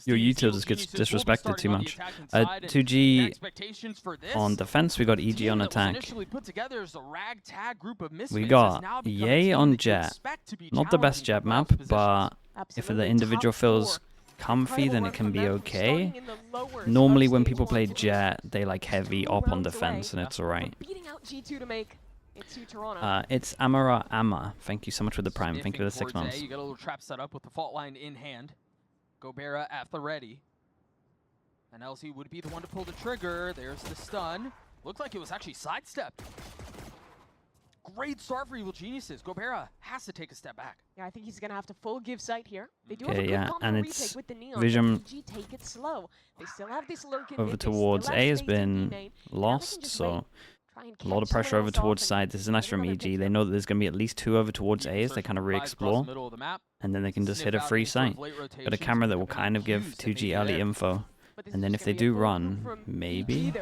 Your util just gets disrespected too much. 2G on defense, we got EG on attack. We got Yay on Jet. Not the best Jet map, but if the individual feels comfy, then it can be okay. Normally when people play Jet, they like heavy op on defense, and it's alright. It's Amara Amma. Thank you so much for the prime. Thank you for the 6 months. You got a little trap set up with the fault line in hand. Gobera at the ready. And LZ would be the one to pull the trigger. There's the stun. Looks like it was actually sidestepped. Great start for Evil Geniuses. Gobera has to take a step back. Yeah, I think he's gonna have to full give sight here. They do have a good combo retake with the Neon. Vision take it slow. They still have this lurk in over towards A has been lost, so a lot of pressure over towards side. This is nice from EG. They know that there's going to be at least 2 over towards A as they kind of re-explore, and then they can just hit a free sight. Got a camera that will kind of give 2G early info, and then if they do run, maybe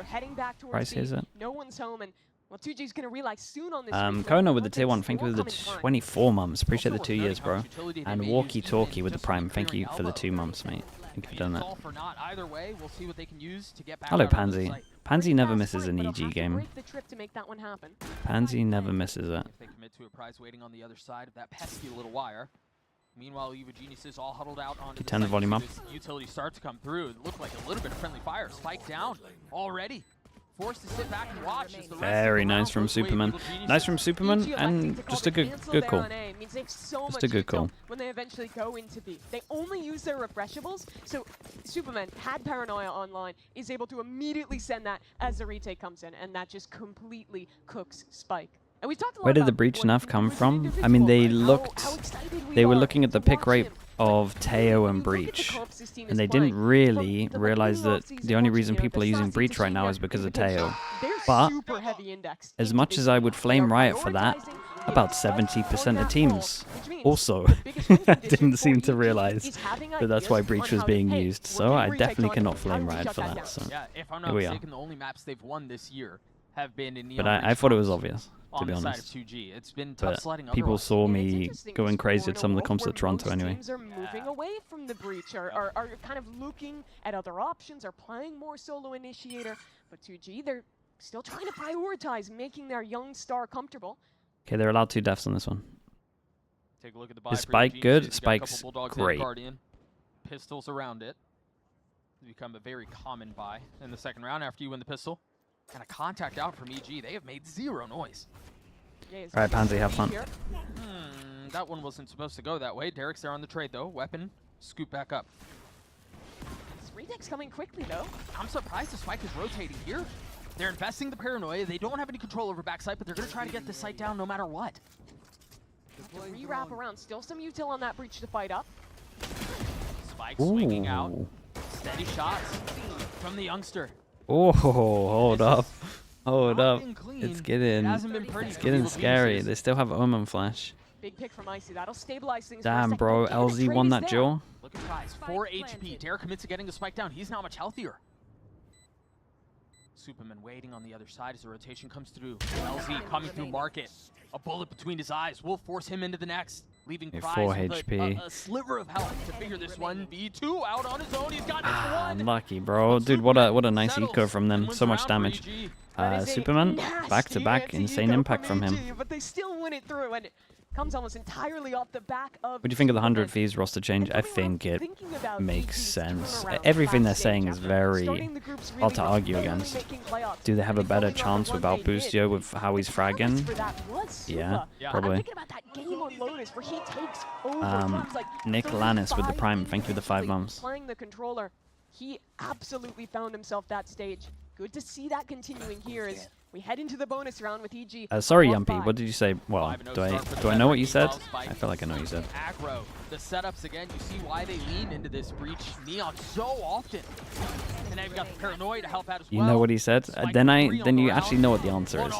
Price hears it. No one's home, and well, 2G's gonna realize soon on this. Kono with the tier 1, thank you for the 24 months. Appreciate the 2 years, bro. And Walkie Talkie with the prime, thank you for the 2 months, mate. Thank you for doing that. Hello, Pansy. Pansy never misses an EG game. Pansy never misses it. Meanwhile, Evil Geniuses all huddled out on the turn the volume up. Utility starts to come through. It looked like a little bit of friendly fire. Spike down already. Forced to sit back and watch as the very nice from Superman. Nice from Superman, and just a good call. Just a good call. When they eventually go into B, they only use their refreshables. So Superman had Paranoia online, is able to immediately send that as the retake comes in, and that just completely cooks Spike. And we talked a lot. Where did the breach nerf come from? I mean, they were looking at the pick rate of Teo and Breach, and they didn't really realize that the only reason people are using Breach right now is because of Teo. But as much as I would flame Riot for that, about 70% of teams also didn't seem to realize that that's why Breach was being used. So I definitely cannot flame Riot for that. So here we are. But I thought it was obvious, to be honest. But people saw me going crazy at some of the comps at Toronto anyway. Teams are moving away from the breach, are kind of looking at other options, are playing more solo initiator. But 2G, they're still trying to prioritize making their young star comfortable. Okay, they're allowed 2 deaths on this one. Take a look at the buy. Is Spike good? Spike's great. Pistols around it. Become a very common buy in the second round after you win the pistol. And a contact out from EG. They have made 0 noise. Alright, Pansy, have fun. That one wasn't supposed to go that way. Derek's there on the trade, though. Weapon, scoop back up. This retake's coming quickly, though. I'm surprised the Spike is rotating here. They're investing the Paranoia. They don't have any control over backside, but they're going to try to get this site down no matter what. Re-wrap around. Still some util on that breach to fight up. Spike swinging out. Steady shots from the youngster. Oh, hold up. Hold up. It's getting scary. They still have Omen Flash. Big pick from Icy. That'll stabilize things. Damn, bro. LZ won that duel. Look at Prize. 4 HP. Derek commits to getting the Spike down. He's now much healthier. Superman waiting on the other side as the rotation comes through. LZ coming through market. A bullet between his eyes will force him into the next, leaving Prize 4 with HP. a sliver of health to figure this one. B2 out on his own. He's got one. Unlucky, bro. Dude, what a nice eco from them. So much damage. Superman, back to back, insane impact from him. But they still win it through, and it comes almost entirely off the back of. What do you think of the 100 fees roster change? I think it makes sense. Everything they're saying is very hard to argue against. Do they have a better chance without Boostio with how he's fragging? Yeah, probably. Nick Lannis with the prime. Thank you for the 5 months. Playing the controller, he absolutely found himself that stage. Good to see that continuing here as we head into the bonus round with EG. Sorry, Yumpy. What did you say? Well, do I know what you said? I feel like I know what you said. Aggro. The setups again. You see why they lean into this breach Neon so often. And now you've got the Paranoia to help out as well. You know what he said? Then you actually know what the answer is.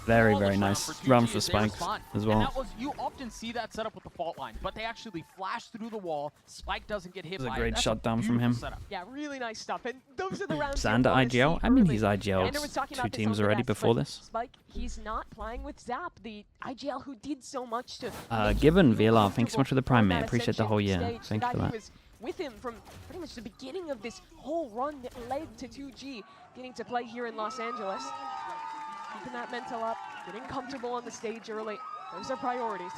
Very, very nice run for Spikes as well. You often see that setup with the fault line, but they actually flash through the wall. Spike doesn't get hit by it. It was a great shutdown from him. Yeah, really nice stuff. And those are the rounds. Xander IGL? I mean, he's IGL'd 2 teams already before this. Spike, he's not playing with Zap, the IGL who did so much to. Given VLR, thanks so much for the prime, mate. Appreciate the whole year. Thank you for that. with him from pretty much the beginning of this whole run that led to 2G getting to play here in Los Angeles. Keeping that mental up, getting comfortable on the stage early. Those are priorities.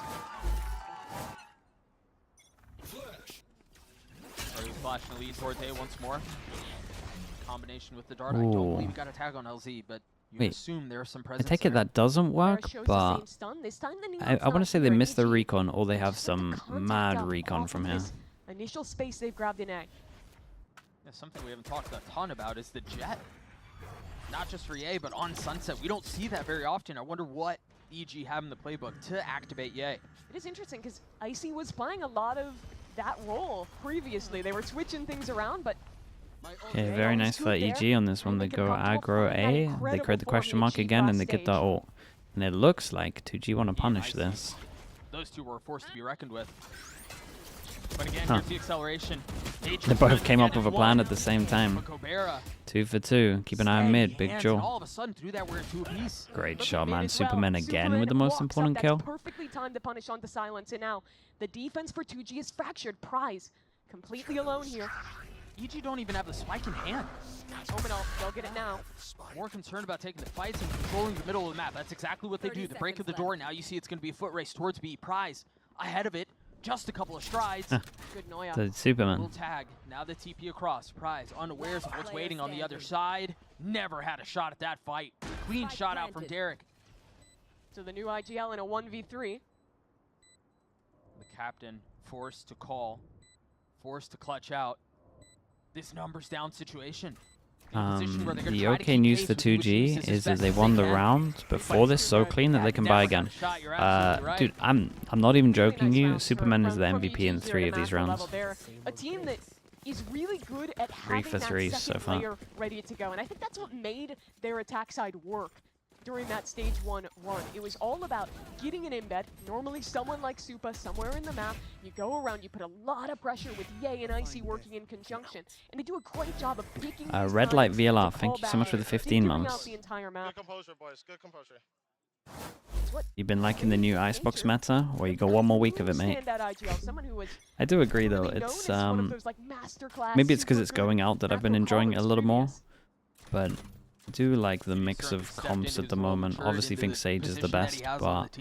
Flashing the lead towards A once more. Combination with the dart. I don't believe he got a tag on LZ, but you assume there's some presence. I take it that doesn't work, but I want to say they missed the recon, or they have some mad recon from here. Initial space they've grabbed in A. Yeah, something we haven't talked a ton about is the jet. Not just for Ye, but on Sunset. We don't see that very often. I wonder what EG have in the playbook to activate Ye. It is interesting because Icy was playing a lot of that role previously. They were switching things around, but okay, very nice for EG on this one. They go aggro A, they create the question mark again, and they get that ult. And it looks like 2G want to punish this. Those two were a force to be reckoned with. But again, here's the acceleration. They both came up with a plan at the same time. 2 for 2. Keep an eye on mid. Big Joe. All of a sudden, through that, we're in 2 apiece. Great shot, man. Superman again with the most important kill. Perfectly timed to punish onto silence, and now the defense for 2G is fractured. Prize completely alone here. EG don't even have the spike in hand. Omenal, they'll get it now. More concerned about taking the fights and controlling the middle of the map. That's exactly what they do. The break of the door. Now you see it's going to be a foot race towards B. Prize ahead of it. Just a couple of strides. Good Noya. The Superman. Little tag. Now the TP across. Prize unawares of what's waiting on the other side. Never had a shot at that fight. Clean shot out from Derek. So the new IGL in a 1v3. The captain forced to call. Forced to clutch out. This numbers down situation. The okay news for 2G is that they won the round before this so clean that they can buy again. Dude, I'm not even joking you. Superman is the MVP in 3 of these rounds. A team that is really good at having 3 for 3 that so second far. player ready to go, and I think that's what made their attack side work during that stage 1 run. It was all about getting an embed. Normally someone like Supa somewhere in the map, you go around, you put a lot of pressure with Ye and Icy working in conjunction, and they do a great job of picking Red Light VLR, thank you so much for the 15 months. The entire map. Good composure, boys. Good composure. You've been liking the new Icebox meta, or you got one more week of it, mate? I do agree though, it's maybe it's because it's going out that I've been enjoying it a little more, but I do like the mix of comps at the moment. Obviously think Sage is the best, but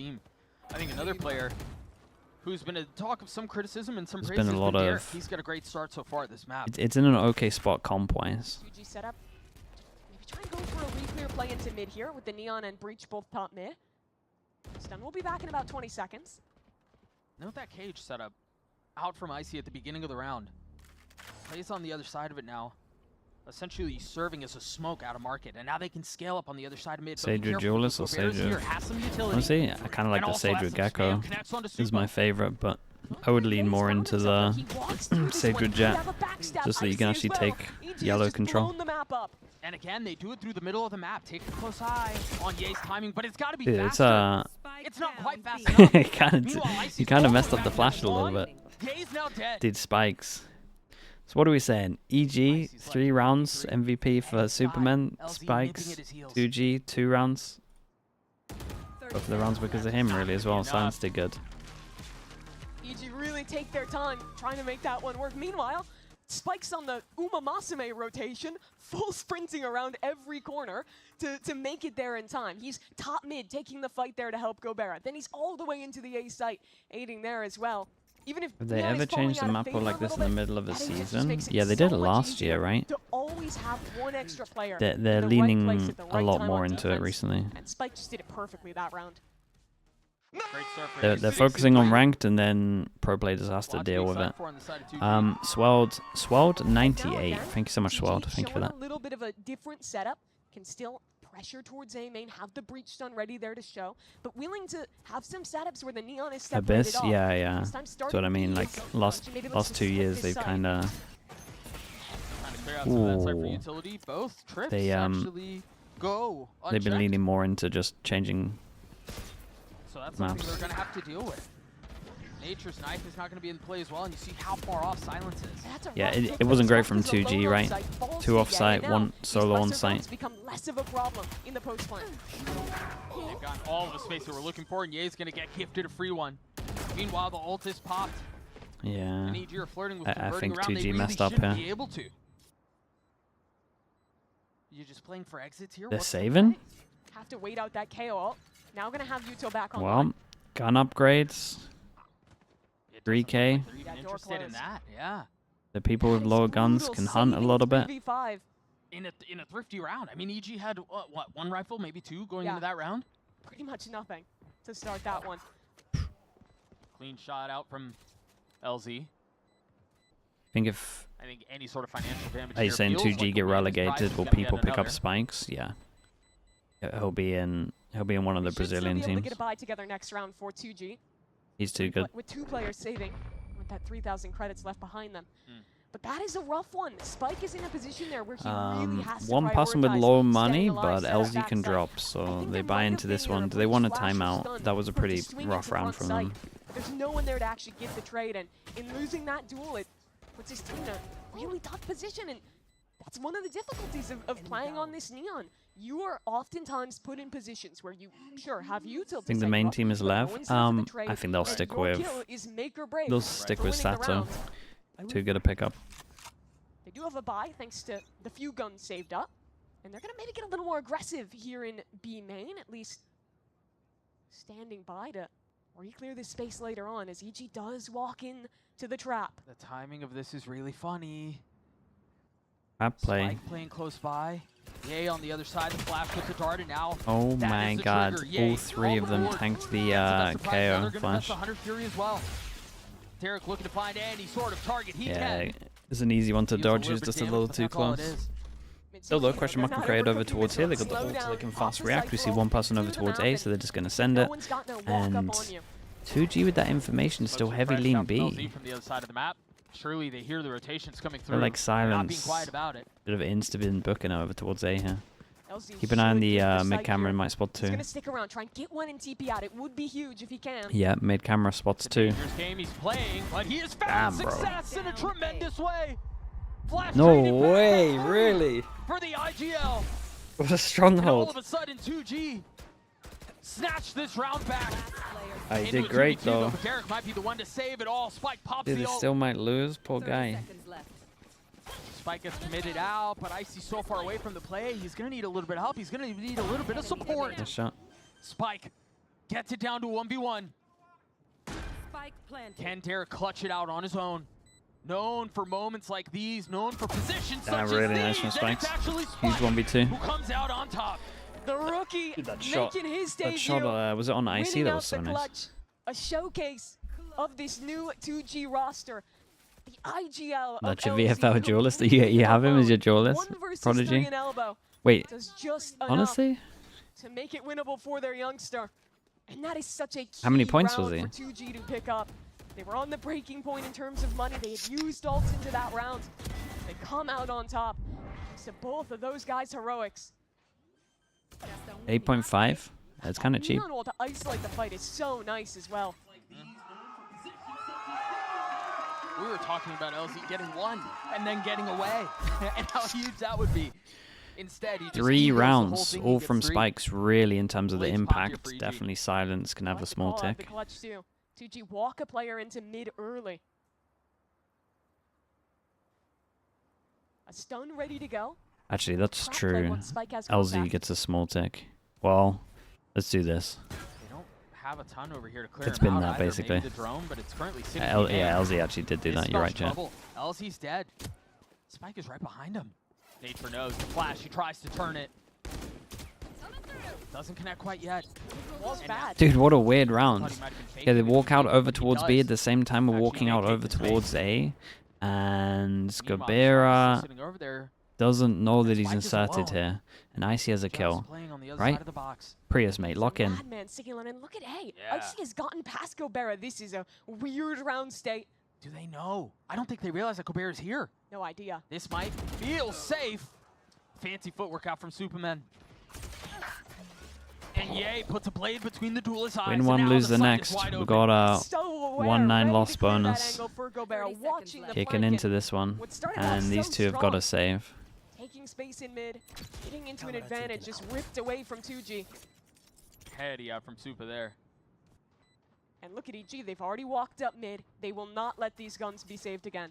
I think another player who's been a talk of some criticism and some praise been a lot Derek. of He's got a great start so far at this map. it's in an okay spot comp-wise. 2G setup. Maybe try and go for a re-clear play into mid here with the Neon and Breach both top mid. Stun will be back in about 20 seconds. Note that cage setup out from Icy at the beginning of the round. Plays on the other side of it now. Essentially serving as a smoke out of market, and now they can scale up on the other side of mid. Sage with Duelist or Sage with... Honestly, I kind of like the Sage with Gecko. Is my favorite, but I would lean more into the Sage with Jet, just so you can actually take yellow control. And again, they do it through the middle of the map. Take a close eye on Ye's timing, but it's got to be Dude, faster. It's not quite fast enough. You kind of messed up the flash a little bit. Ye's now dead. Dude, spikes. So what are we saying? EG, 3 rounds, MVP for Superman, Spikes, 2G, 2 rounds. Both of the rounds because of him really as well. Silence did good. EG really take their time trying to make that one work. Meanwhile, Spikes on the Uma Masame rotation, full sprinting around every corner to make it there in time. He's top mid, taking the fight there to help Gobera. Then he's all the way into the A site, aiding there as well. Even if Have they ever changed the map like this in the middle of a season? Yeah, they did it last year, right? They're leaning a lot more into it recently. And Spike just did it perfectly that round. They're focusing on ranked, and then pro players has to deal with it. Swelled 98. Thank you so much, Swelled. Thank you for that. A little bit of a different setup. Can still pressure towards A main, have the breach stun ready there to show, but willing to have some setups where the Neon is separated Abyss, off. yeah. That's what I mean. Like last 2 years, they've kind of. They've been leaning more into just changing so that's maps. Something they're gonna have to deal with. Nature's Knife is not going to be in play as well, and you see how far off Silence is. Yeah, it wasn't great from 2G, right? 2 off site, 1 solo on site. Become less of a problem in the post plan. They've gotten all of the space they were looking for, and Ye's going to get gifted a free one. Meanwhile, the ult is popped. Yeah. And EG are flirting with I converting think around. They 2G really messed up shouldn't here. be able to. You're just playing for exits here? They're What's the saving? play? Have to wait out that KO. Now gonna have Yuto back on. Well, gun upgrades. It doesn't look 3K. like they're even Yeah, door interested in closed. that. Yeah. The people with That is lower guns brutal, can hunt a saving little bit. 3v5. In a thrifty round. I mean, EG had, what, one rifle, maybe two going Yeah. into that round? Pretty much nothing to start that one. Clean shot out from LZ. I think if I think any sort of financial damage are you here saying feels 2G like a get win. His prize relegated, is will gonna get people pick up another. spikes? Yeah. He'll be in one of the We should still Brazilian be able to teams. get a bye together next round for 2G. He's too good. With 2 players saving, with that 3,000 credits left behind them. Hmm. But that is a rough one. Spike is in a position there where he really has to One person with prioritize low staying money, alive, but set up LZ can backside. drop, I so think they there buy might into have this been either one. a Do they want a breach flash or timeout? stun That was a for him to pretty swing rough into round front from sight. them. There's no one there to actually get the trade, and in losing that duel, it puts his team in a really tough position, and that's one of the difficulties of playing on this Neon. You are oftentimes put in positions where you, sure, have util. I think the main team is Lev. I think they'll stick with they'll stick with Sato. Too good a pickup. They do have a bye thanks to the few guns saved up, and they're gonna maybe get a little more aggressive here in B main, at least standing by to re-clear this space later on as EG does walk in to the trap. The timing of this is really funny. Trap play. Spike playing close by. Yay on the other side, the flash with the dart, and now Oh that my is the god. trigger. Yay, All three of them board. tanked the That's a surprise. Now KO they're gonna miss flash. the Hunter Fury as well. Derek looking to find any sort of target he Yeah, can. it's an easy one to Deals dodge. little It's bit just a damage, little but too that's all it close. is. Still though, question mark and create over towards here. They got the ult, so they can fast react. We see one person over towards A, so they're just gonna send it. And 2G with that information is still heavy lean B. From the other side of the map. Surely they hear the rotations coming through. They're like Not being silence. quiet about it. Bit of insta-bin booking over towards A here. LZ Keep an eye on should the get mid site camera here. in my spot He's too. gonna stick around, try and get one and TP out. It would be huge if he can. Yeah, mid camera spots It's a too. dangerous game he's playing, but he has found Damn, bro. success in a tremendous way. Flash No traded back way, for really? For the IGL. What a And all stronghold. of a sudden, 2G snatched this round back. I Into did a great 2v2, though. but Derek might be the one to save it all. Spike pops Dude, the they ult. still might lose. Poor guy. Spike gets committed out, but Icy's so far away from the play, he's going to need a little bit of help. He's going to need a little bit of support. Nice shot. Spike gets it down to 1v1. Can Derek clutch it out on his own? Known for moments like these, known for positions Damn, such really as nice these, from and it's Spikes. actually Huge Spike 1v2. who comes out on top. The rookie Dude, that shot. making his debut. That shot, was it on IC? winning That out was so the nice. clutch. A showcase of this new 2G roster. The IGL That's of your LZ VFL duelist. You have him as your duelist? One versus Prodigy? three in elbow Wait, does just enough honestly? to make it winnable for their youngster. And that is such a key How many points was round he? for 2G to pick up. They were on the breaking point in terms of money. They had used ults into that round. They come out on top. So both of those guys' heroics. 8.5? That's kind of cheap. Neon wall to isolate the fight is so nice as well. We were talking about LZ getting one and then getting away, and how huge that would be. Instead, he just 3 egos the whole rounds, thing. He all gets from 3. Spikes, really, in terms of the Blade's popular impact. for EG. Definitely Silence can have a Like to small call out the tick. clutch too. 2G walk a player into mid early. A stun ready to go. Actually, that's Trap play true. once Spike has contact. LZ gets a small tick. Well, let's do this. They don't have a ton over here to clear It's him been out that, either. basically. Maybe the drone, but it's currently 60 Yeah, LZ actually did do This that. You're right, spells Jet. trouble. LZ's dead. Spike is right behind him. Nade for nose. The flash. He tries to turn it. Doesn't connect quite yet. Wall's And bad. Dude, what a weird thought round. he might have been faking Yeah, they it. walk out over He towards B at does. the same time we're Actually, walking they out take over the space. towards A. And Meanwhile, Skabera sitting over there. doesn't know that he's Spike is inserted alone. here. And Icy has a Just kill. playing on the other right? side of the box. Prius, mate, lock in. Madman sticking on in. Look at A. Yeah. Icy has gotten past Gobera. This is a weird round state. Do they know? I don't think they realize that Colbert is here. No idea. This might feel safe. Fancy footwork out from Superman. And Yay puts a blade between the duelist's eyes. Win and one, now lose the the site is next. wide We open. got a So aware, 1-9 ready to loss clear that bonus. angle for Gobera, watching the Kicking flank into this one. what started off And these so two have got strong. to save. Taking space in mid, getting into an advantage, just ripped away from 2G. Heady out from Super there. And look at EG, they've already walked up mid. They will not let these guns be saved again.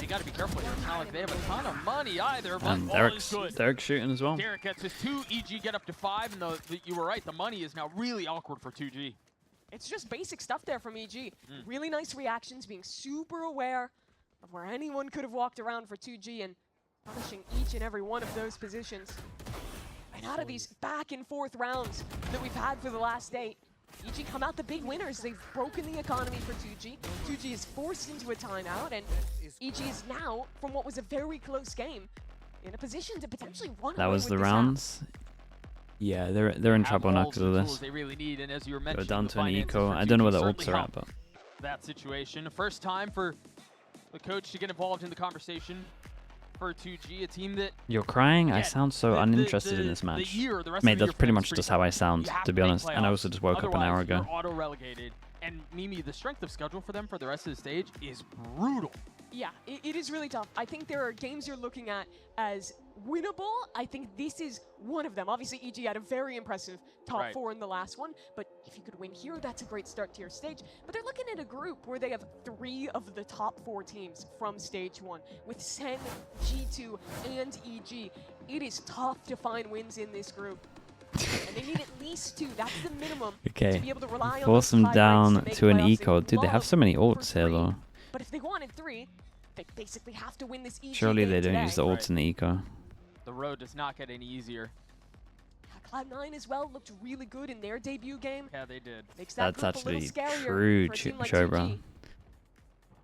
You gotta be careful here. It's not like they have a ton of money either, but And all is good. Derek's shooting as well. Derek gets his 2, EG get up to 5, and you were right, the money is now really awkward for 2G. It's just basic stuff there from EG. Really nice reactions, being super aware of where anyone could have walked around for 2G and punishing each and every one of those positions. And out of these back and forth rounds that we've had for the last 8, EG come out the big winners. They've broken the economy for 2G. 2G is forced into a timeout, and EG is now, from what was a very close game, in a position to potentially run That away was with the this half. rounds. Yeah, they're in trouble now because of this. They really need, and as you were They're mentioning, down the to an finances eco. for I don't know where 2G the ults certainly are help at, but that situation. First time for the coach to get involved in the conversation for 2G, a team that you're crying. I Yeah, sound so uninterested in this match. Mate, that's pretty much just how I sound, to be honest. And I also just woke up an hour ago. Auto relegated, and Mimi, the strength of schedule for them for the rest of the stage is brutal. Yeah, it is really tough. I think there are games you're looking at as winnable. I think this is one of them. Obviously, EG had a very impressive top 4 in the last one, but if you could win here, that's a great start to your stage. But they're looking at a group where they have 3 of the top 4 teams from stage 1, with Sen, G2, and EG. It is tough to find wins in this group. And they need at least 2. That's the minimum to Okay, be able to rely on force those them tie down breaks make to an playoffs. They eco. would Dude, they have love so many for ults here 3. though. But if they wanted 3, they basically have to win this EG Surely game they don't today. use the ults in the eco. The road does not get any easier. Cloud9 as well looked really good in their debut game. Yeah, they did. Makes that That's group a little actually scarier true, for a team like Chobra. 2G.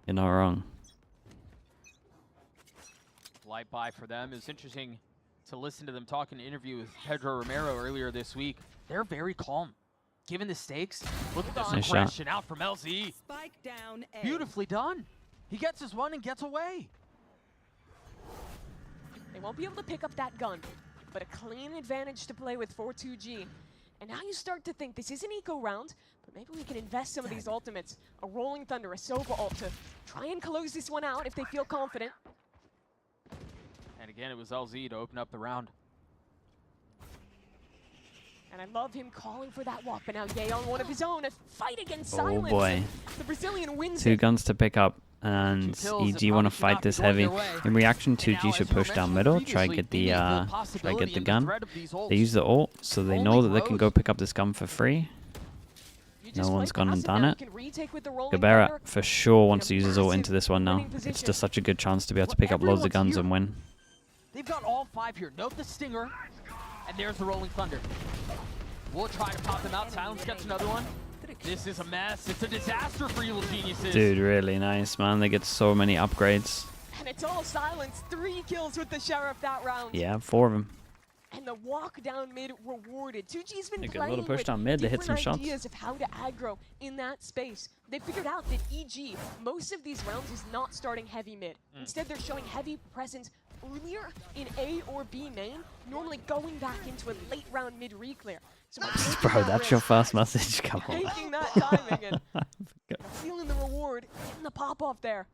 You're not wrong. Light buy for them. It was interesting to listen to them talk in an interview with Pedro Romero earlier this week. They're very calm. Given the stakes, look at this Nice shot. aggression out from LZ. Spike down A. Beautifully done. He gets his one and gets away. They won't be able to pick up that gun, but a clean advantage to play with for 2G. And now you start to think this is an eco round, but maybe we can invest some of these ultimates. A Rolling Thunder, a Sova ult to try and close this one out if they feel confident. And again, it was LZ to open up the round. And I love him calling for that walk, but now Ye on one of his own. A fight against Oh Silence. boy. The Brazilian wins 2 it. guns to pick up, and kills EG want to probably should fight not be this going heavy. their way. In reaction, And 2G now, should as you were push down mentioning middle, try previously, get the Mimi, try get the and gun. threat of these ults They use the ult, so they know that they can go pick up this gun for free. You just No one's play gone and passive done now. it. You can retake with the Rolling Gabera Thunder. for sure wants In to a use his ult massive into this one now. winning It's position. just such a good chance to be able to pick up loads of Everyone's guns here. and win. They've got all 5 here. Note the stinger, and there's the Rolling Thunder. We'll try to pop them out. Silence gets another one. This is a mess. It's a disaster for Evil Geniuses. Dude, really nice, man. They get so many upgrades. And it's all Silence. 3 kills with the Sheriff that round. Yeah, 4 of them. And the walk down mid rewarded. 2G's been They get a playing little push with down mid, they hit some different shots. ideas of how to aggro in that space. They figured out that EG, most of these rounds, is not starting heavy mid. Instead, they're showing heavy presence earlier in A or B main, normally going back into a late round mid reclear. So by taking Bro, that that's your risk, first message. Come on. taking that timing and feeling the reward, getting the pop off there.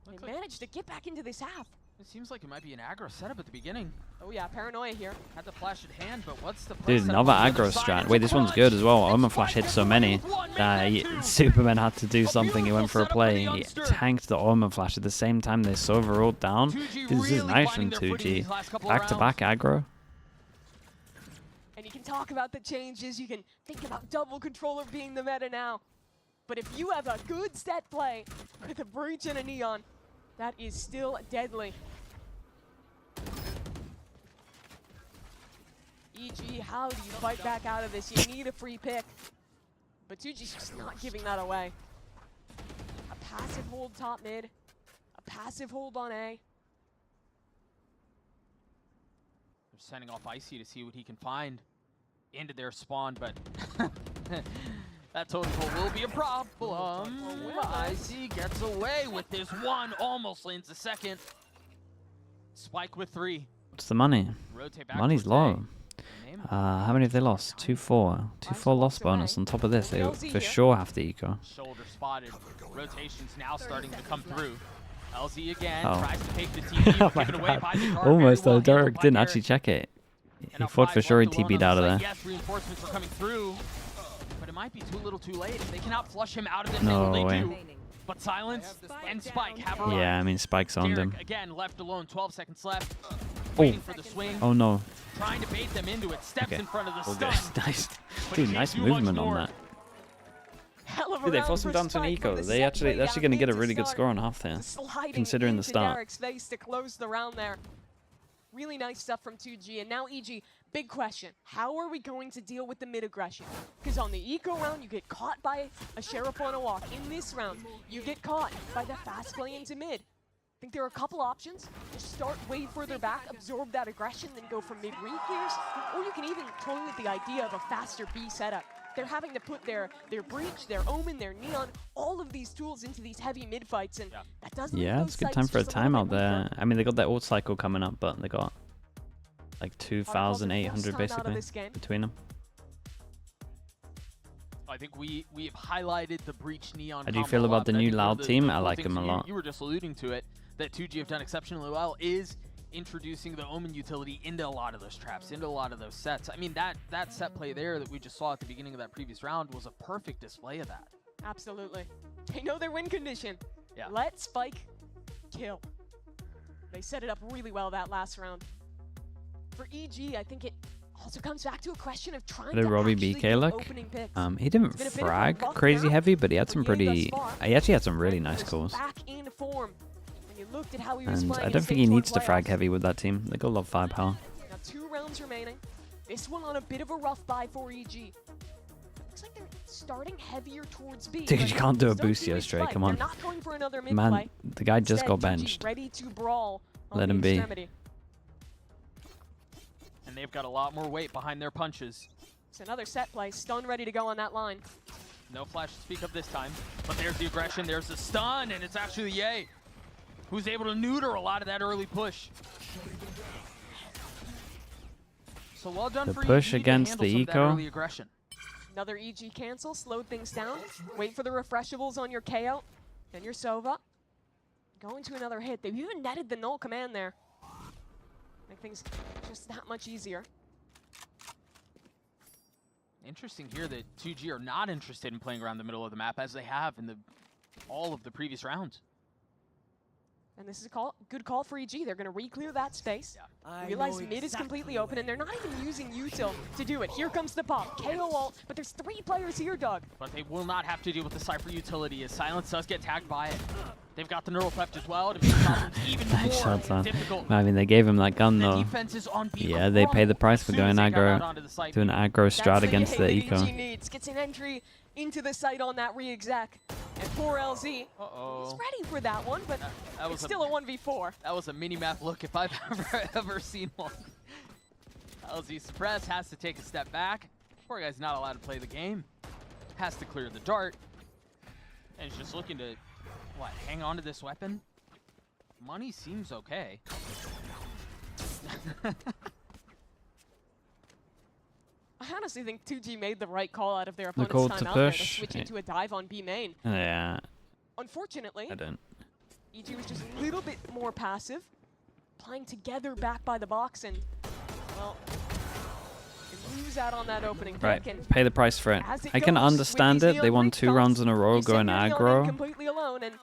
They Looks like- managed to get back into this half. It seems like it might be an aggro setup at the beginning. Oh yeah, Paranoia here. Had the flash at hand, but what's the play Dude, setup another on the other aggro side? strat. It's Wait, a this one's crunch. good as well. And Omen Flash Spike hit gets so away many. with one, maybe not two. Superman had to do something. He beautiful went for a setup for the play. He youngster. tanked the Omen Flash at the same time they Sova ult down. 2G Dude, this is really nice finding from their footing 2G. these last couple of Back to back aggro. And you can talk about the changes, you can think about double controller being the meta now. But if you have a good set play with a Breach and a Neon, that is still deadly. EG, how do you fight back out of this? You need a free pick. But 2G's just not giving that away. A passive hold top mid, a passive hold on A. They're sending off Icy to see what he can find into their spawn, but that totem pole will be a problem. Icy gets away with this one, almost lands the second. Spike with 3. What's the money? Rotate back Money's towards low. A. Name How many have they lost? 2-4. 2-4 loss bonus. On top of this, they for sure have to eco. shoulder spotted. Rotations now starting to come through. LZ again Oh. tries to take the TP, Oh my given away god. by the guard. Almost Very well though. Derek handled by didn't Derek. actually check it. And He now thought for 5 sure he left alone TP'd on out of the there. site. Yes, reinforcements are coming through. it might be too little too late. If they cannot flush him out of this No angle, way. they do. But Silence and Spike have arrived. Yeah, I mean, Spike's on Derek, them. again, left alone, 12 seconds left. Waiting for the swing. Oh, no. Trying to bait them into it. Steps Okay. in front of the All stun. good. Nice. But Dude, he nice can't do much movement on more. that. Hell of a Dude, they round forced him for down to an Spike eco. from the They're set actually play going to down get a mid really to good start. score on half there, Sliding considering the into start. Derek's face to close the round there. Really nice stuff from 2G. And now EG, big question. How are we going to deal with the mid aggression? Because on the eco round, you get caught by a Sheriff on a walk. In this round, you get caught by the fast play into mid. I think there are a couple options. Just start way further back, absorb that aggression, then go for mid re-clears. Or you can even toy with the idea of a faster B setup. They're having to put their breach, their omen, their neon, all of these tools into these heavy mid fights, and that does leave Yeah, those it's a good sites time for a just little timeout bit weaker. there. I mean, they got that ult cycle coming up, but they got like 2,800 basically between them. I think we have highlighted the breach neon. How do you combo feel a about lot, the but I new think one of Loud the team? I cool like things them a lot. You were just alluding to it, that 2G have done exceptionally well, is introducing the Omen utility into a lot of those traps, into a lot of those sets. I mean, that set play there that we just saw at the beginning of that previous round was a perfect display of that. Absolutely. They know their win condition. Yeah. Let Spike kill. They set it up really well that last round. For EG, I think it also comes back to a question of trying How did to Robbie actually BK get look? opening picks. He didn't It's been a bit of a frag rough crazy round heavy, but he had for some Ye thus pretty... far. He actually had some really And nice just calls. Back in form. When you looked at how he was And playing I in don't the think he Stage 1 needs to frag playoffs. heavy with that team. They got a lot of firepower. Now 2 rounds remaining. This one on a bit of a rough buy for EG. Looks like they're starting heavier towards B. Dude, but you can't do a still boost 2v here, Stray, Spike. come on. They're not going for another mid Man, play. the guy just got Instead, 2G benched. ready to brawl on Let the him be. extremity. And they've got a lot more weight behind their punches. It's another set play. Stun ready to go on that line. No flash to speak of this time, but there's the aggression, there's the stun, and it's actually Ye who's able to neuter a lot of that early push. So well done The for push EG against to handle the some of that eco. early aggression. Another EG cancel, slowed things down. Wait for the refreshables on your KO and your Sova. Going to another hit. They've even netted the null command there. Make things just that much easier. Interesting here that 2G are not interested in playing around the middle of the map as they have in all of the previous rounds. And this is a good call for EG. They're going to re-clear that space. Realize mid is completely open, and they're not even using util to do it. Here comes the pop. KO ult, but there's 3 players here, Doug. But they will not have to deal with the Cypher utility as Silence does get tagged by it. They've got the neural theft as well to make problems even Nice more shots, man. difficult. I mean, they gave him that gun, The though. defense is on B Yeah, they pay the price for as soon going as they got out aggro, onto the site. doing aggro strat That's against the that eco. EG needs. Gets an entry into the site on that re-exec. And poor LZ. Uh-oh. He's ready for that one, but That was it's still a 1v4. That was a mini-map look if I've ever seen one. LZ Suppress has to take a step back. Poor guy's not allowed to play the game. Has to clear the dart. And he's just looking to, what, hang on to this weapon? Money seems okay. I honestly think 2G made the right call out of their The opponent's call time to out there to push. switch into a dive on B main. Yeah, Unfortunately, I don't. EG was just a little bit more passive, playing together back by the box, and, well, they lose out on that opening Right, pick. And pay the price for it. as it I can goes with understand these it. They neon won break 2 rounds in a row you send going your neon in aggro. completely alone, and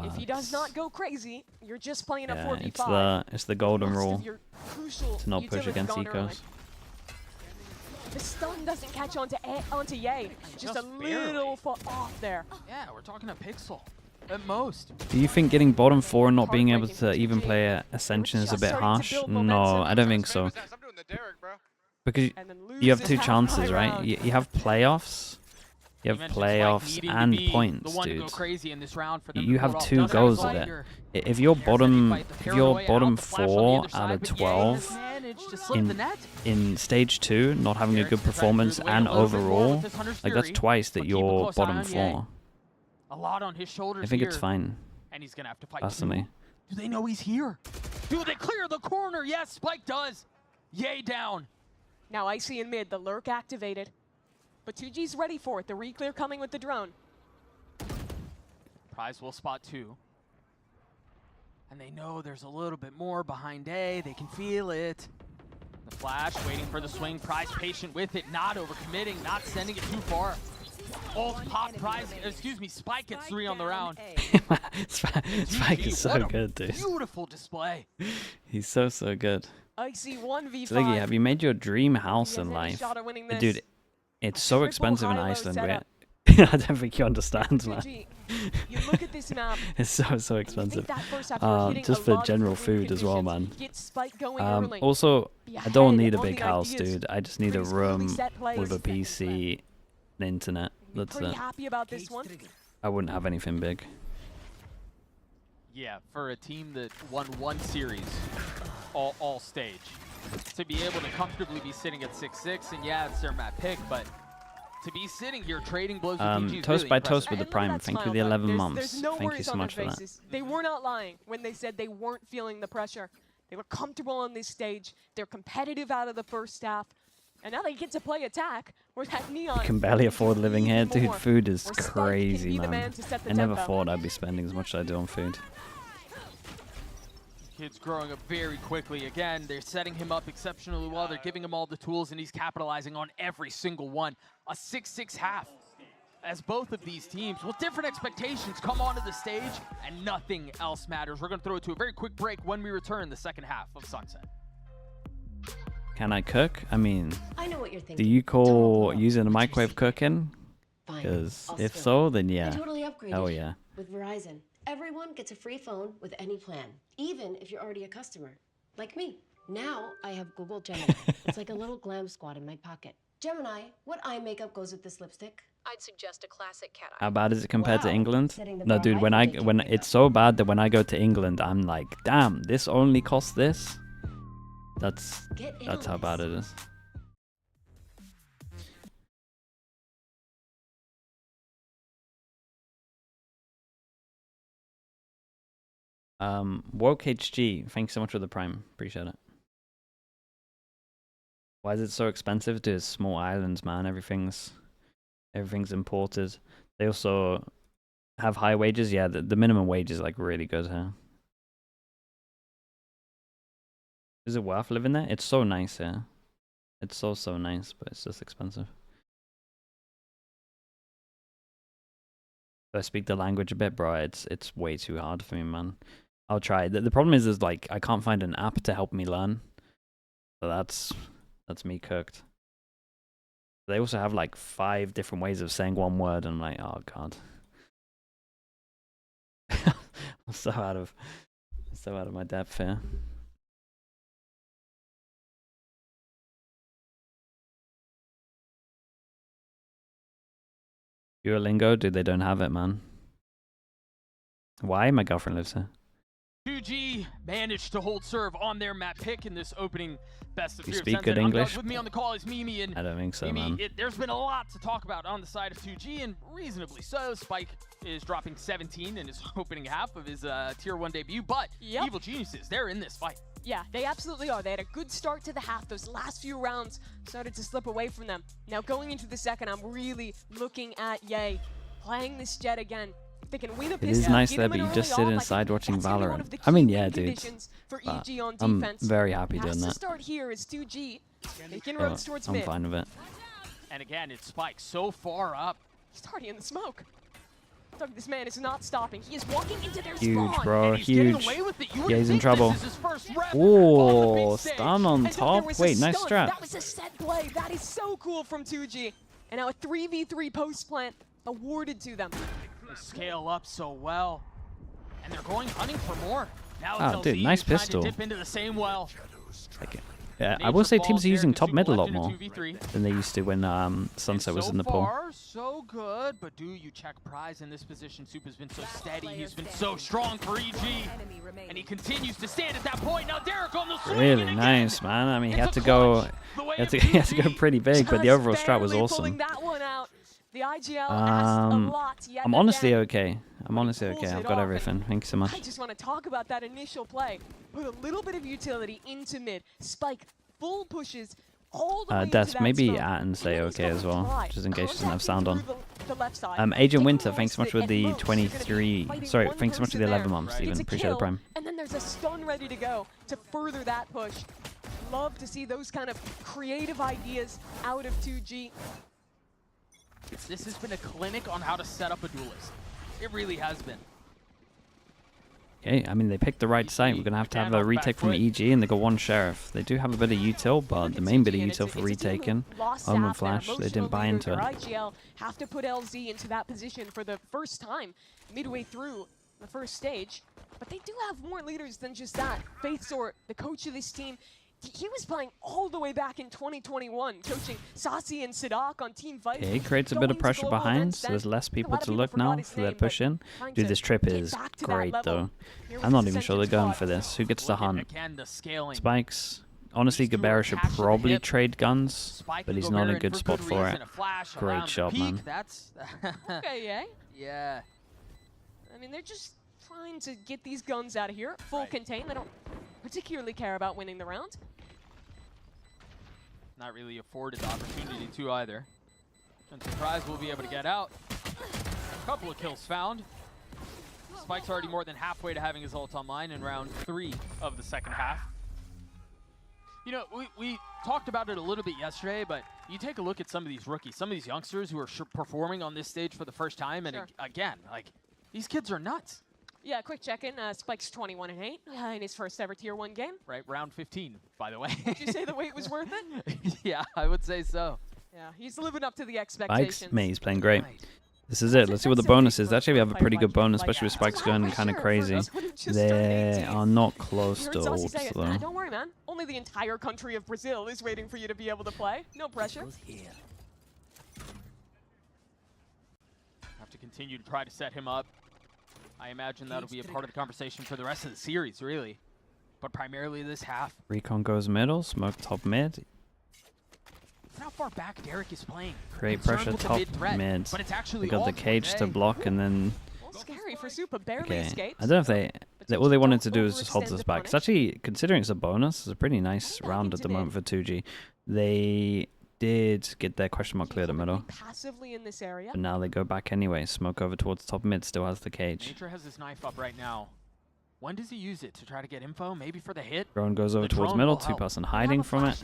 if he does not But go crazy, you're just playing a yeah, 4v5. it's the golden Most of rule your crucial to not push utility against gone early. ecos. The stun doesn't catch onto Ye. Just a Just barely. little foot off there. Yeah, we're talking a pixel at most. Do you think getting bottom 4 and not being able Heartbreaking to for even 2G. play Ascension is a just bit starting to harsh? build No, momentum. I don't think so. I'm doing the Derek, bro. Because And then you have loses 2 half chances, by right? round. You have playoffs, you have mentioned Spike playoffs needing to and be points, the one to dude. go crazy in this round for them You to have pull it off. 2 Doesn't goals have of a it. fighter. If you're There's that bottom, fight, the if you're paranoia bottom out, the flash on the 4 other out side, of but Ye 12 has managed to slip in the net. in stage 2, not having a Derek's good just trying to performance clear the way and a little bit more overall, with this Hunter's like that's Fury, twice that but keep a you're close eye bottom on Ye. 4. A lot on his shoulders I think here, it's fine, and he's gonna have to fight personally. two. Do they know he's here? Do they clear the corner? Yes, Spike does. Ye down. Now Icy in mid, the lurk activated. But 2G's ready for it. The re-clear coming with the drone. Prize will spot 2. And they know there's a little bit more behind A. They can feel it. The flash, waiting for the swing. Prize patient with it, not overcommitting, not sending it too far. Ult pop, Prize, excuse me, Spike gets 3 on the round. Spike is so What a good, dude. Beautiful display. He's so good. I see 1v5. Sliggy, have you made your dream house in life? Dude, it's so expensive in Iceland. I don't think you understand, man. You look at this map. It's so expensive. Just for general food as well, man. Also, I don't need a big house, dude. I just need a room with a PC and internet. That's it. Happy about this one? I wouldn't have anything big. Yeah, for a team that won 1 series, all stage, to be able to comfortably be sitting at 6-6, and yeah, it's their map pick, but to be sitting here trading blows with DG is Toast really by impressive. Toast with the Prime. Thank you for the 11 months. Thank you so much for that. They were not lying when they said they weren't feeling the pressure. They were comfortable on this stage. They're competitive out of the first half. And now they get to play attack where that Neon... I can barely afford living here, dude. Food is crazy, man. I never thought I'd be spending as much as I do on food. Kid's growing up very quickly. Again, they're setting him up exceptionally well. They're giving him all the tools, and he's capitalizing on every single one. A 6-6 half, as both of these teams, with different expectations, come onto the stage, and nothing else matters. We're going to throw it to a very quick break when we return the second half of Sunset. Can I cook? I mean, I know what you're thinking. do you call using a microwave cooking? Because if so, then yeah. Totally upgraded. Oh yeah. With Verizon, everyone gets a free phone with any plan, even if you're already a customer. Like me. Now I have Google Gemini. It's like a little glam squad in my pocket. Gemini, what eye makeup goes with this lipstick? I'd suggest a classic cat eye. How bad is it compared to England? Setting the No, bar dude. high for When makeup. it's so bad that when I go to England, I'm like, damn, this only costs this. That's how bad it is. Woke HG, thanks so much for the Prime. Appreciate it. Why is it so expensive? Dude, it's small islands, man. Everything's imported. They also have high wages. Yeah, the minimum wage is like really good here. Is it worth living there? It's so nice here. It's so nice, but it's just expensive. Do I speak the language a bit, bro? It's way too hard for me, man. I'll try. The problem is like I can't find an app to help me learn. So that's me cooked. They also have like 5 different ways of saying one word, and I'm like, oh god. I'm so out of my depth here. Duolingo, dude, they don't have it, man. Why? My girlfriend lives here. 2G managed to hold serve on their map pick in this opening best of 3 You of speak Sunset. good English? With me on the call is Mimi, and I don't think so, Mimi, man. there's been a lot to talk about on the side of 2G, and reasonably so. Spike is dropping 17 in his opening half of his Tier 1 debut, but Evil Geniuses, they're in this fight. Yeah, they absolutely are. They had a good start to the half. Those last few rounds started to slip away from them. Now going into the second, I'm really looking at Ye playing this Jet again. If they can win a It pistol, is nice get there, him but an you just early sit on, inside watching that's gonna be one of Valorant. the I mean, key yeah, win dude. conditions for But EG on I'm defense. very happy Has doing to that. start here is 2G. Making So roads towards I'm mid. fine with it. And again, it's Spike so far up. He's already in the smoke. Doug, this man is not stopping. He is walking into their Huge, spawn. bro. And he's getting Huge. away with it. You Yeah, would he's in think trouble. This is his first rep on the Oh, big stage. stun on As if there top. was a Wait, nice stun. strat. That was a set play. That is so cool from 2G. And now a 3v3 post plant awarded to them. They scale up so well. And they're going hunting for more. Now Oh, it's dude, LZ nice trying pistol. to dip into the same well. Okay. Yeah, I will say teams are using top mid a lot more than than they used to when Sunset was in the pool. So far, so good, but do you check Prize in this position? Soup has been so steady, he's been so strong for EG, and he continues to stand at that point. Now Derek on the swing. Really nice, man. I mean, he had to go pretty big, but the overall strat was awesome. That one out. The IGL asked a lot yet I'm honestly again. okay. I'm honestly okay. I've got everything. Thank you so much. I just want to talk about that initial play. Put a little bit of utility into mid. Spike full pushes all the way into Des, that maybe smoke. at and say And he's okay gonna as well, try. just in case it doesn't have Contacting sound on. through the left side. Agent Taking Winter, most thanks so much for at the most, you're gonna be 23. fighting Sorry, one thanks so much for the person 11 there. months, Right. Steven. It's a Appreciate the kill, prime. and then there's a stun ready to go to further that push. Love to see those kind of creative ideas out of 2G. This has been a clinic on how to set up a duelist. It really has been. Okay, I mean, they picked the right site. We're going to have a retake from EG, and they got one Sheriff. They do have a bit of util, but the main bit of util for retaking, home and flash, they didn't buy into it. IGL have to put LZ into that position for the first time midway through the first stage. But they do have more leaders than just that. Faithsort, the coach of this team, he was playing all the way back in 2021, coaching Sasi and Sadak on Team Fight. Okay, creates a bit of pressure behind, so there's less people to look now for their push in. Dude, this trip is great though. I'm not even sure they're going for this. Who gets the hunt? Spikes. Honestly, Gabera should probably trade guns, but he's not in a good spot for it. Great shot, man. Okay, yeah. Yeah. I mean, they're just trying to get these guns out of here. Full contain. They don't particularly care about winning the round. Not really afforded the opportunity to either. And Surprise will be able to get out. A couple of kills found. Spike's already more than halfway to having his ult online in round 3 of the second half. You know, we talked about it a little bit yesterday, but you take a look at some of these rookies, some of these youngsters who are performing on this stage for the first time, and again, like, these kids are nuts. Yeah, quick check-in. Spike's 21-8 in his first ever Tier 1 game. Right, round 15, by the way. Did you say the wait was worth it? Yeah, I would say so. Yeah, he's living up to the expectations. Spikes, mate, he's playing great. This is it. Let's see what the bonus is. Actually, we have a pretty good bonus, especially with Spikes going kind of crazy. They are not close to ults, though. Don't worry, man. Only the entire country of Brazil is waiting for you to be able to play. No pressure. Have to continue to try to set him up. I imagine that'll be a part of the conversation for the rest of the series, really. But primarily this half. Recon goes middle, smoke top mid. How far back Derek is playing. Create pressure top mid. But it's actually they got the cage to block and then... Scary for Super, barely escaped. I don't know if all they wanted to do is just hold us back. It's actually, considering it's a bonus, it's a pretty nice round at the moment for 2G. They did get their question mark cleared at middle. Passively in this area. But now they go back anyway. Smoke over towards top mid, still has the cage. Nature has his knife up right now. When does he use it? To try to get info? Maybe for the hit? Drone goes over towards middle, 2-person hiding from it.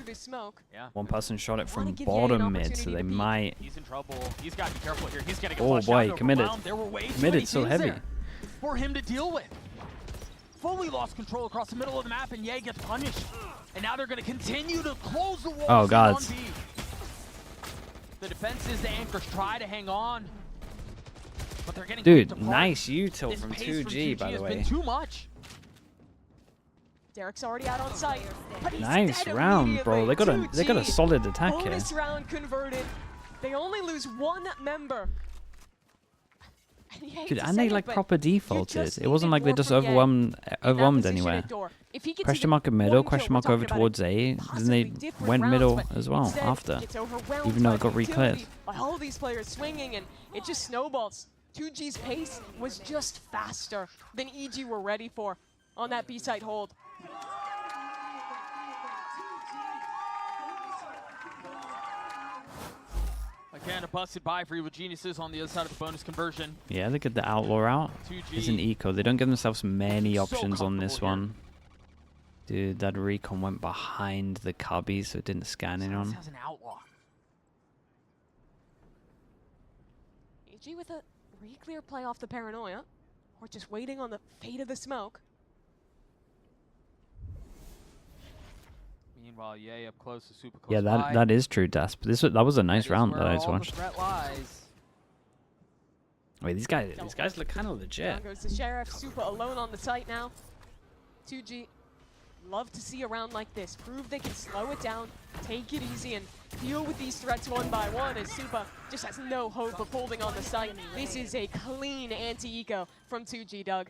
Yeah. 1-person shot it from bottom mid, so they might... He's in trouble. He's got to be careful here. He's getting a oh boy, committed. There were way Committed, so heavy. For him to deal with. Fully lost control across the middle of the map, and Ye gets punished. And now they're going to continue to close the walls. Oh, God. The defenses, the anchors try to hang on. But they're getting dude, nice util from 2G, by the way. Been too much. Derek's already out on site. But he's nice round, bro. They got a solid attack here. Bonus round converted. They only lose one member. Dude, and they like proper defaulted. It wasn't like they just overwhelmed anywhere. Question mark at middle, question mark over towards A, then they went middle as well after, even though it got re-cleared. By all these players swinging, and it just snowballs. 2G's pace was just faster than EG were ready for on that B-side hold. Again, a busted buy for Evil Geniuses on the other side of the bonus conversion. Yeah, they get the Outlaw out. It's an eco. They don't give themselves many options on this one. Dude, that recon went behind the cubby, so it didn't scan in on. Has an Outlaw. EG with a re-clear play off the Paranoia, or just waiting on the fate of the smoke. Meanwhile, Ye up close to super close. Yeah, that is true, Das. But that was a nice round that I just watched. Wait, these guys look kind of legit. Down goes the Sheriff, Super alone on the site now. 2G, love to see a round like this. Prove they can slow it down, take it easy, and deal with these threats one by one as Super just has no hope of holding on the site. This is a clean anti-eco from 2G, Doug.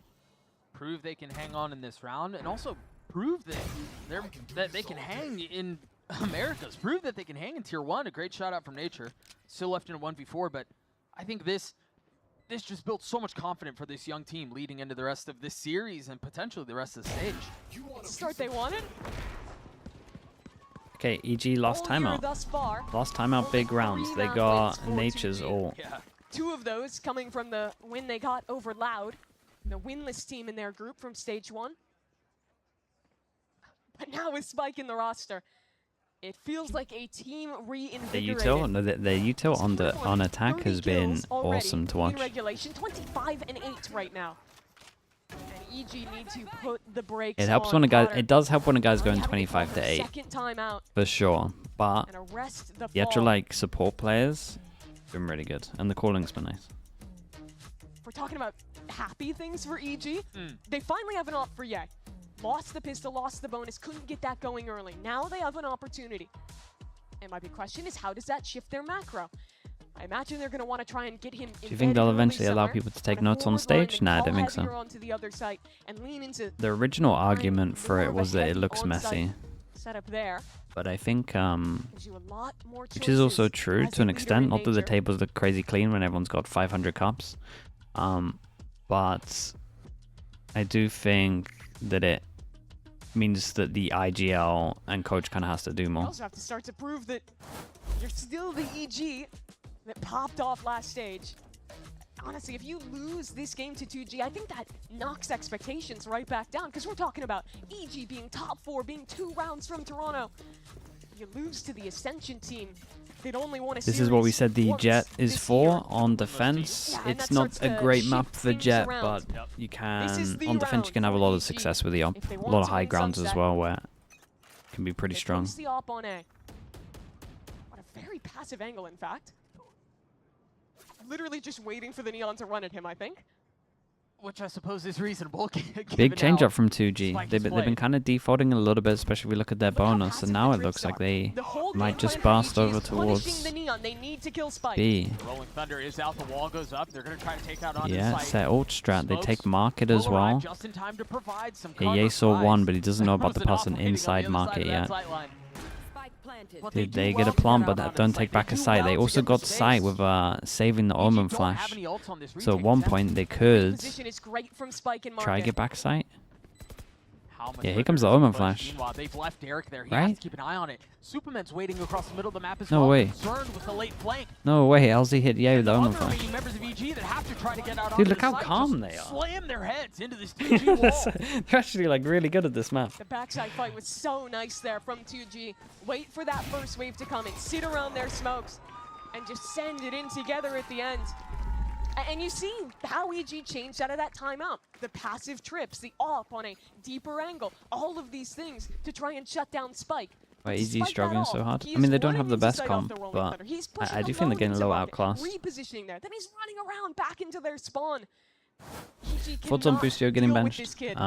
Prove they can hang on in this round, and also prove that they can hang in Americas. Prove that they can hang in Tier 1. A great shot out from Nature. Still left in a 1v4, but I think this just built so much confidence for this young team leading into the rest of this series and potentially the rest of the stage. It's the start they wanted. Okay, EG lost timeout. Lost timeout big rounds. They got Nature's ult. Yeah. 2 of those coming from the win they got over Loud, the winless team in their group from stage 1. But now with Spike in the roster, It feels like a team The reinvigorated. util, no, the util on attack 30 has been kills already awesome to in watch. regulation, 25 and 8 right now. And EG need to put the brakes It helps on when a guy. Potter. It does help when a guy's going Having to call 25 the to 8 second time out for sure. But and arrest the the actual fall. like support players been really good, and the calling's been nice. If we're talking about happy things for EG, they finally have an op for Ye. Lost the pistol, lost the bonus, couldn't get that going early. Now they have an opportunity. And my big question is, how does that shift their macro? I imagine they're going to want to try and get him. Do you think they'll eventually allow people to take notes on stage? Nah, I don't think so. The original argument for it was that it looks messy. Setup there. But I think, Gives you a lot more which is also choices true as to a an leader extent, in not that the nature. tables look crazy clean when everyone's got 500 cups. But I do think that it means that the IGL and coach kind of has to do You more. also have to start to prove that you're still the EG that popped off last stage. Honestly, if you lose this game to 2G, I think that knocks expectations right back down, because we're talking about EG being top 4, being 2 rounds from Toronto. You lose to the Ascension team. They'd only won a This is what we series said the once Jet is this for year. on defense. Yeah, and It's that not starts a to great shift map for things Jet, around. but Yep. you This is can, the on defense, you can have a round lot for of EG. success with the op. If they A want lot of to high win grounds as Sunset, well, where it can be pretty they strong. post the op on A. What a very passive angle, in fact. Literally just waiting for the Neon to run at him, I think. Which I suppose is reasonable. Big change given up from 2G. Spike They've is been played. kind of defaulting a little bit, especially if we look at their Look how bonus, passive and the now it drinks looks like are. they The whole might game just plan for burst EG over is punishing towards the Neon. They need to kill Spike. B. The Rolling Thunder is out. The wall goes up. They're going to try to take out onto Yeah, the site. set ult strat. They Smokes take market as will arrive well. just in time to provide some Yeah, cover. Ye saw Prize one, but he doesn't know about the throws it off, person waiting on the inside other market side of that yet. sight line. But Did do they well get a to get plum, out but onto that the don't site. take They back a do sight. well They to also get got the sight space. with saving the EG omen don't have flash. any ults on this So at retake. one That's point they could Position is great from Spike and try Market. get back sight. how much Yeah, here quicker comes the does it omen push? flash. Meanwhile, they've left Derek there. He Right? has to keep an eye on it. Superman's waiting across the middle of the map as No well. way. Concerned with the late flank. No way, LZ hit Ye with And the omen other flash. remaining members of EG that have to try to get out Dude, onto look the how site calm just they are. Slam their heads into this 2G wall. They're actually like really good at this map. The backside fight was so nice there from 2G. Wait for that first wave to come and sit around their smokes and just send it in together at the end. And you see how EG changed out of that timeout. The passive trips, the op on a deeper angle, all of these things to try and shut down Spike. Why But EG despite struggling that so all, hard? he I mean, is they don't running have the into best sight off comp, the Rolling but Thunder. He's I pushing do them think they're both getting a into little market, outclassed. repositioning there. Then he's running around back into their spawn. EG Thoughts on cannot Bustio getting deal with this benched? kid.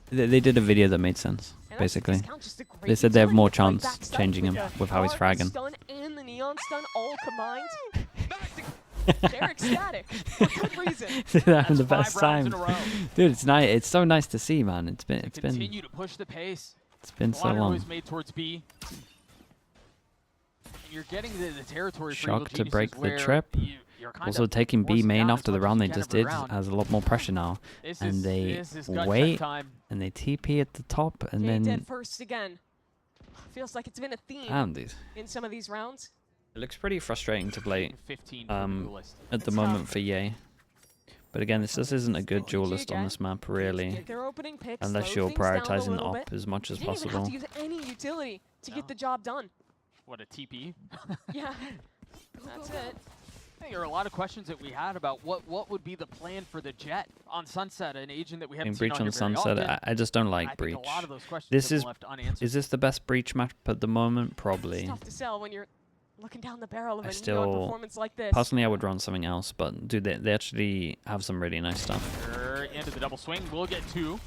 They did a video that made sense, And that's basically. discount, just a great They said they have utility more to fight chance backside changing him the with how he's arc, the fragging. stun and the neon stun all combined. They're ecstatic for good reason. They're having the That's best 5 rounds time, in a row. dude. It's nice. It's so nice to see, man. It's been Continue to push the pace. it's been A so lot of long. noise made towards B. And you're getting the territory for Shock Evil to Geniuses break the where trip. you're kind Also of taking B forcing main down after as the much round as they you just can did every round. has a lot more pressure now, This and they this is gut check wait time. and they TP at the top and They then dead first again. Feels like it's been a theme damn, dude. in some of these rounds. It looks pretty frustrating to play 15 for the duelist. at the It's moment tough. for Ye. But again, this just isn't a good duelist on again. this map, really, Get their opening picks, unless slow you're things down a prioritizing the little op bit. as much as You didn't even have possible. to use any utility to No. get the job done. What a TP. Yeah, that's it. There are a lot of questions that we had about what would be the plan for the Jet on Sunset, an agent that we I haven't mean, seen Breach on on here very Sunset, often. I just don't I like think Breach. a lot of those questions This have been is left unanswered. Is this the best Breach map at the moment? It's Probably. tough to sell when you're looking down the barrel of I a neon still- performance like this. Personally, I would run something else, but dude, they actually have some really nice stuff. Into the double swing, we'll get 2.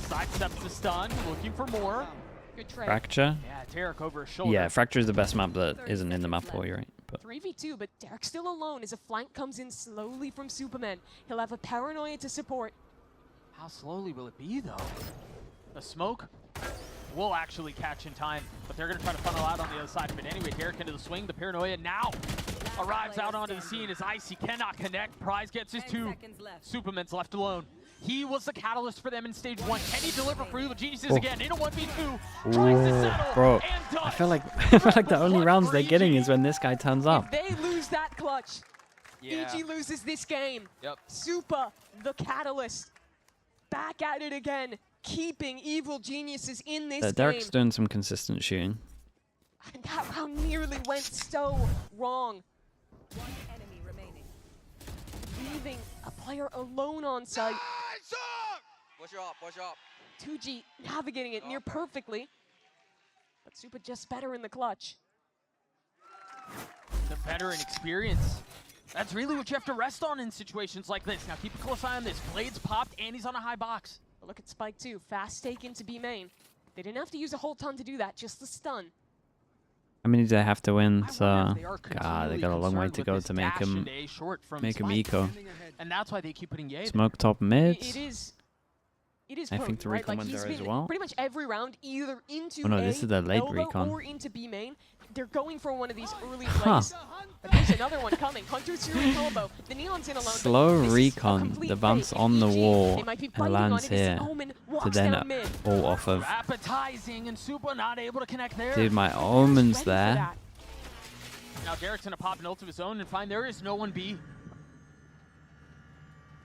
Sidesteps the stun, looking for more. Good trade. Fracture? Yeah, Derek over his shoulder. Yeah, Fracture is the best map that isn't in the map pool, you're right. But 3v2, but Derek's still alone as a flank comes in slowly from Superman. He'll have a paranoia to support. How slowly will it be, though? The smoke will actually catch in time, but they're going to try to funnel out on the other side of it anyway. Derek into the swing, the paranoia now arrives out onto the scene as Icy cannot connect. Prize gets his 2. Superman's left alone. He was the catalyst for them in stage 1. Can he deliver for Evil Geniuses Oh. again in a 1v2? Tries to settle bro, and does. I feel like the only rounds they're getting is when this guy turns up. If they lose that clutch, Yeah. EG loses this game. Yep. Super, the catalyst, back at it again. keeping evil geniuses in this So game. Derek's doing some consistent shooting. And that round nearly went so wrong. One enemy remaining. Leaving a player alone on site. Push her up, push her up. 2G navigating it near perfectly. But Super just better in the clutch. The veteran experience. That's really what you have to rest on in situations like this. Now keep a close eye on this. Blades popped and he's on a high box. But look at Spike too. Fast take into B main. They didn't have to use a whole ton to do that, just the stun. How many do they have to win? I So, wonder if they are God, they continually got a long way concerned to with go this to make dash him and A short from make him Spike. eco. And that's why they keep putting Ye there. Smoke top mid. It is I think potent, the right? recon Like went he's there as been well. pretty much every round either into Oh no, A, this is the late elbow, recon. or into B main. They're going for one of these early plays. But there's another one coming. Hunter's Series combo. The Neon's in alone. but Slow this is a recon, complete the bounce fake. on the EG, wall they might be and biting on lands it as here Omen to walks then down mid. all off of. Appetizing and Supa not able to connect there. Dude, my Ready Omen's for there. that. Now Derek's gonna pop an ult of his own and find there is no one B.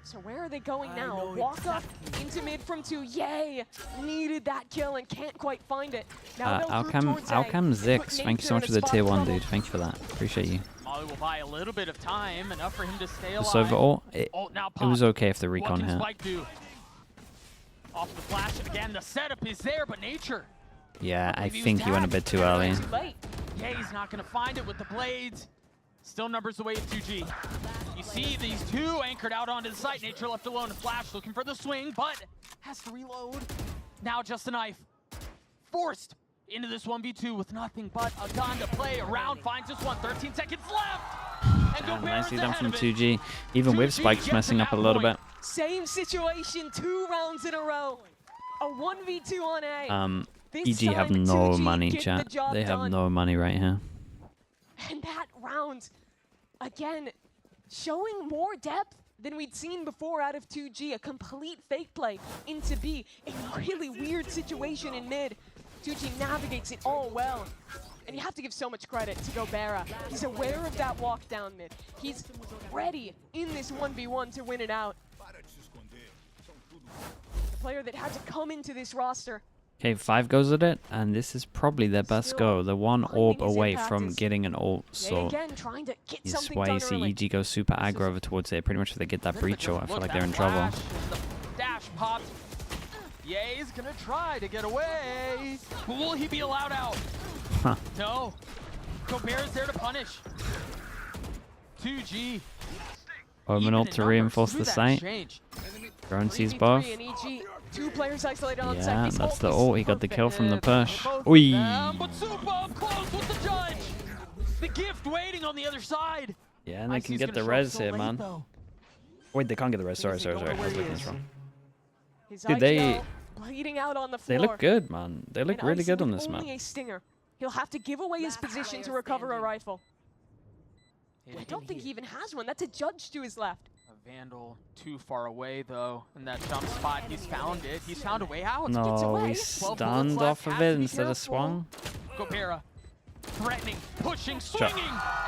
So where are they going now? A walk up into mid from 2. Yay! Needed that kill and can't quite find it. Now they'll group towards A. Alchem They put Zix, thank you so Nature much in for a the spot tier of 1, trouble. dude. Thank you for that. Appreciate you. Molly will buy a little bit of time, enough for him to stay alive. So overall, it Ult now was popped. okay if the What recon can hit. Spike do? Off the flash, and again, the setup is there, but Nature. Yeah, I believe he was think he went a tagged. bit too early. Too late. Yeah, he's not gonna find it with the blades. Still numbers away at 2G. You see these two anchored out onto the site. Nature left alone. Flash looking for the swing, but has to reload. Now just a knife. Forced into this 1v2 with nothing but a gun to play around. Finds this one. 13 seconds left. And Damn, Gobert nicely is done ahead from of it. 2G. Even with 2G Spikes gets messing to up a that little bit. point. Same situation, 2 rounds in a row. A 1v2 on A. This EG have time, no 2G money, get the chat. job They have done. no money right here. And that round, again, showing more depth than we'd seen before out of 2G. A complete fake play into B. A really weird situation in mid. 2G navigates it all well. And you have to give so much credit to Gobert. He's aware of that walk down mid. He's ready in this 1v1 to win it out. The player that had to come into this roster. Okay, 5 goes at it, and this is probably their best go. They're one finding orb his away impact from is getting an ult, Yet so again, trying to get is something why you done see early. EG go super aggro over towards it. Pretty much if they get that breach ult, I feel like they're in trouble. Dash popped. Ye's gonna try to get away. Will he be allowed out? Huh. No. Gobert's there to punish. 2G. Omen Even ult in to numbers, reinforce through the that site. exchange. Drone sees 3v3 both. and EG, 2 players isolated on site. Yeah, This that's the is ult. He got the perfect. kill from the push. Both of Oi! them, but Supa up close with the judge. The gift waiting on the other side. Yeah, and they can Icy's get gonna the show up res so here, late, man. though. Wait, they can't get the res. Sorry, Because they sorry, don't sorry. I know was where he looking at this is. wrong. His Dude, they- IGL bleeding out on the They floor. look good, man. They look And really Icy good on with this map. only a stinger. He'll have to give away his Last position to player recover a standing. rifle. I don't think he even has one. That's a judge to his left. A Vandal too far away though, in that jump spot. He's found it. He's found a way out. No, away. he 12 bullets stunned left, off of has to it be instead of careful. swung. Gobert threatening, pushing, swinging,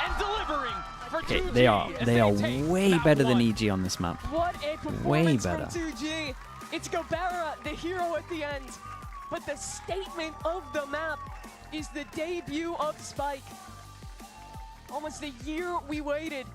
and delivering for Okay, 2G they are as take way that better than one. EG on this map. What a performance Way from better. 2G. It's Gobert, the hero at the end. But the statement of the map is the debut of Spike. Almost a year we waited